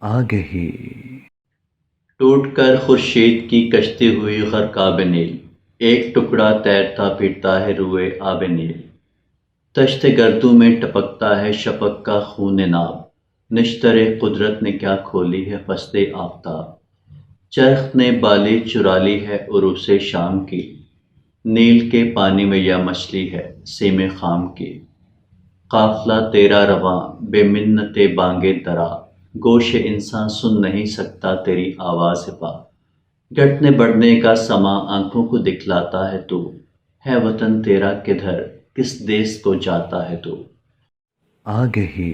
آگہی ٹوٹ کر خورشید کی کشتی ہوئی غرقاب نیل، ایک ٹکڑا تیرتا پھرتا ہے روئے آب نیل، تشت گردوں میں ٹپکتا ہے شفق کا خون ناب، نشتر قدرت نے کیا کھولی ہے فصل آفتاب، چرخ نے بالی چرا لی ہے عروس شام کی، نیل کے پانی میں یا مچھلی ہے سیم خام کی، قافلہ تیرا رواں بے منت بانگے درا، گوش انسان سن نہیں سکتا تیری آواز پا، گھٹنے بڑھنے کا سما آنکھوں کو دکھلاتا ہے تو، ہے وطن تیرا کدھر کس دیس کو جاتا ہے تو، آگہی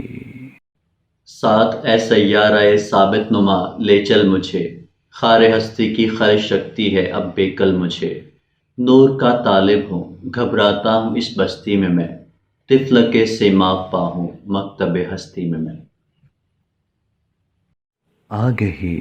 ساتھ اے سیارۂ ثابت نما لے چل مجھے، خار ہستی کی خرش رکھتی ہے اب بے کل مجھے، نور کا طالب ہوں گھبراتا ہوں اس بستی میں طفل کے سیماب پا ہوں مکتب ہستی میں آگہی